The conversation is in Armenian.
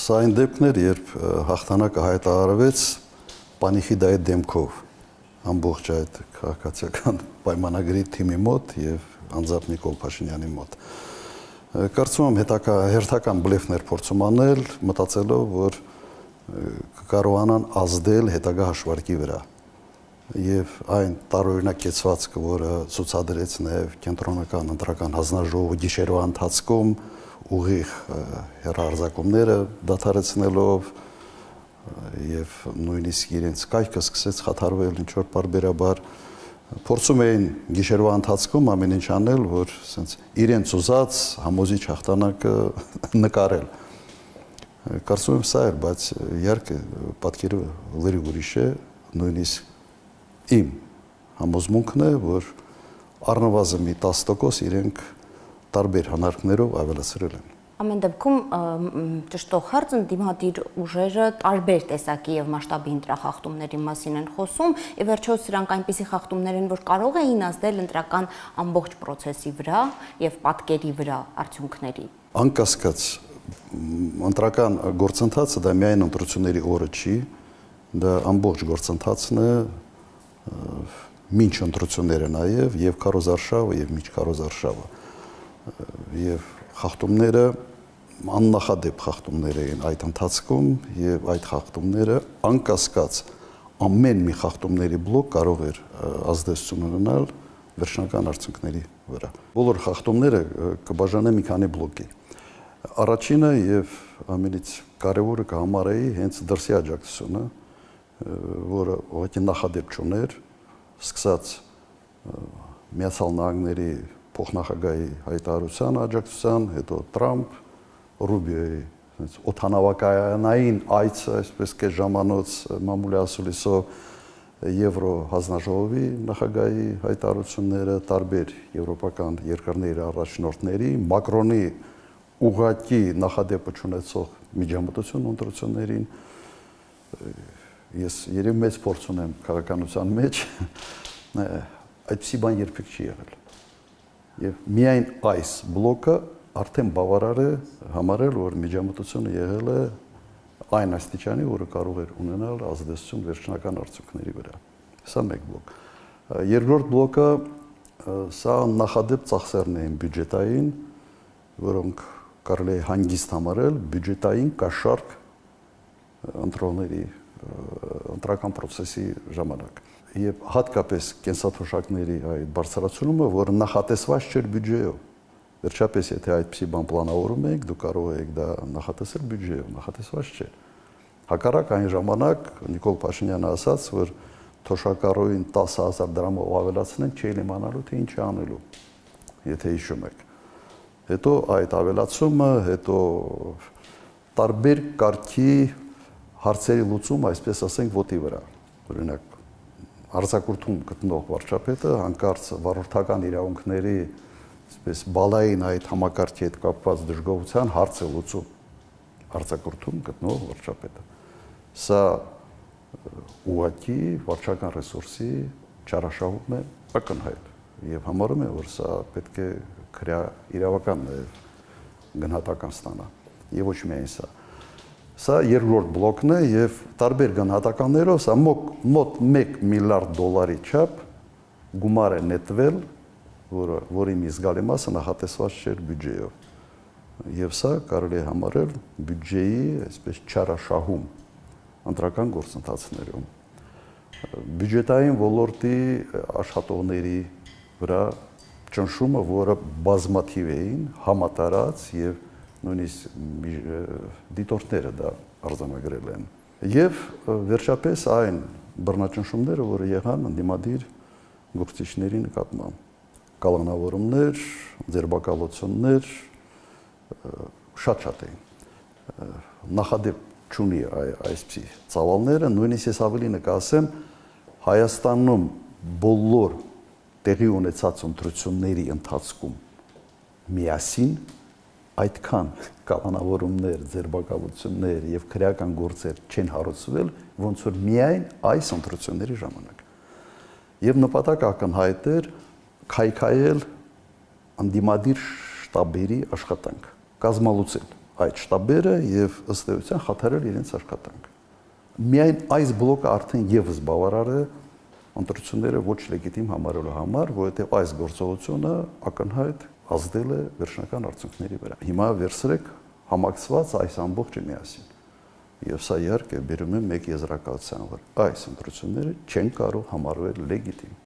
Սա այն դեպքն էր, երբ հաղթանակը հայտարարվեց պանիխիդայի դեմքով ամբողջ այդ քաղաքացիական պայմանագրի թիմի մոտ եւ անձամբ Նիկոլ Փաշինյանի մոտ։ Կարծում եմ հերթական բլեֆներ փորձում անել, մտածելով, որ կկարողանան ազդել հետագա հաշվարկի վրա։ Եվ այն տարօրինակ կեցվածքը, որը ցուցադրեց նաև կենտրոնական ընտրական հանձնաժողովը գիշերվա ընթացքում ուղիղ հեռարձակումները դադարեցնելով եւ նույնիսկ իրենց կայքը սկսեց խաթարվել ինչ-որ պարբերաբար, փորձում էին գիշերվա ընթացքում ամեն ինչ անել, որ ասենց իրենց ուզած համոզիչ հաղթանակը նկարել։ Կարծում եմ սա էր, բայց իհարկե պատկերը լրիվ ուրիշ է, նույնիսկ իմ համոզմունքն է, որ առնվազն մի 10% իրենք տարբեր հանրակներով ավելացրել են։ Ամեն դեպքում ճշտող հարց ընդդիմադիր ուժերը տարբեր տեսակի եւ մասշտաբի ընտրախախտումների մասին են խոսում, ի վերջո սրանք այնպիսի խախտումներ են, որ կարող էին ազդել ընտրական ամբողջ process-ի վրա եւ պատկերի վրա արդյունքների։ Անկասկած ընտրական գործընթացը դա միայն ընտրությունների օրը չի, դա ամբողջ գործընթացն է մինչ ընտրությունները նաեւ քարոզարշավը եւ միջ քարոզարշավը եւ խախտումները աննախադեպ խախտումներ էին այդ ընթացքում եւ այդ խախտումները անկասկած ամեն մի խախտումների բլոկ կարող էր ազդեցություն ունենալ վերջնական արդյունքների վրա։ Բոլոր խախտումները կբաժանեն մի քանի բլոկի։ Առաջինը եւ ամենից կարեւորը կհամարեի հենց դրսի աջակցությունը, որը ուղղակի նախադեպ չուներ, սկսած Միացյալ Նահանգների փոխնախագահի հայտարարության աջակցության, հետո Տրամփ, Ռուբիոյի օդանավակայանային այցը, այսպես կես ժամանոց մամուլի ասուլիսով Եվրո հանձնաժողովի նախագահի հայտարարությունները, տարբեր եվրոպական երկրների առաջնորդների, Մակրոնի ուղղակի նախադեպը չունեցող միջամտություն ընտրություններին, ես երևի մեծ փորձ ունեմ քաղաքականության մեջ, այդպիսի բան երբեք չի եղել։ Եվ միայն այս բլոկը արդեն բավարար է համարել, որ միջամտությունը եղել է այն աստիճանի, որը կարող էր ունենալ ազդեցություն վերջնական արդյունքների վրա։ Սա մեկ բլոկ։ Երկրորդ բլոկը սա նախադեպ ծախսերն էին բյուջետային, որոնք կարելի է հանգիստ համարել բյուջետային կաշառք ընտրողների ընտրական process-ի ժամանակ։ Եվ հատկապես կենսաթոշակների այդ բարձրացումը, որը նախատեսված չէր բյուջեով։ Վերջապես, եթե այդպիսի բան պլանավորում եք, դուք կարող եք դա նախատեսել բյուջեով, նախատեսված չէ։ Հակառակ այն ժամանակ Նիկոլ Փաշինյանը ասաց, որ թոշակառուին 10,000 դրամով ավելացնեն, չէի իմանալու թե ինչ անելու, եթե հիշում եք։ Հետո այդ ավելացումը, հետո տարբեր կարգի հարցերի լուծում, այսպես ասենք, ոտի վրա։ Օրինակ արձակուրդում գտնող վարչապետը հանկարծ վարորդական իրավունքների այսպես բալային այդ համակարգի հետ կապված դժգոհության հարց է լուծում արձակուրդում գտնող վարչապետը։ Սա ուղղակի վարչական ռեսուրսի չարաշահում է ակնհայտ եւ համարում է, որ սա պետք է իրավական նաեւ գնահատական ստանա եւ ոչ միայն սա։ Սա երկրորդ բլոկն է եւ տարբեր գնահատականներով սա մոտ 1 միլիարդ դոլարի չափ գումար է նետվել, որի մի զգալի մասը նախատեսված չէր բյուջեով։ Եվ սա կարելի է համարել բյուջեի այսպես չարաշահում ընտրական գործընթացներում։ Բյուջետային ոլորտի աշխատողների վրա ճնշումը, որը բազմաթիվ էին, համատարած եւ նույնիսկ դիտորդները դա արձանագրել են։ Եվ վերջապես այն բռնաճնշումները, որը եղան ընդդիմադիր գործիչների նկատմամբ, կալանավորումներ, ձերբակալություններ շատ էին։ Նախադեպ չունի այսպիսի ծավալները, նույնիսկ ես ավելին կասեմ, Հայաստանում բոլոր տեղի ունեցած ընտրությունների ընթացքում միասին այդքան կալանավորումներ, ձերբակալություններ եւ քրեական գործեր չեն հարուցվել, ոնց որ միայն այս ընտրությունների ժամանակ։ Եվ նպատակը ակնհայտ էր քայքայել ընդդիմադիր շտաբերի աշխատանք, կազմալուծել այդ շտաբերը եւ ըստ էության խաթարել իրենց աշխատանքը։ Միայն այս բլոկը արդեն եւս բավարար է ընտրությունները ոչ լեգիտիմ համարելու համար, որովհետեւ այս գործողությունը ակնհայտ ազդել է վերջնական արդյունքների վրա։ Հիմա վերցրեք համակցված այս ամբողջը միասին։ Եվ սա իհարկե բերում է մեկ եզրակացության, որ այս ընտրությունները չեն կարող համարվել լեգիտիմ։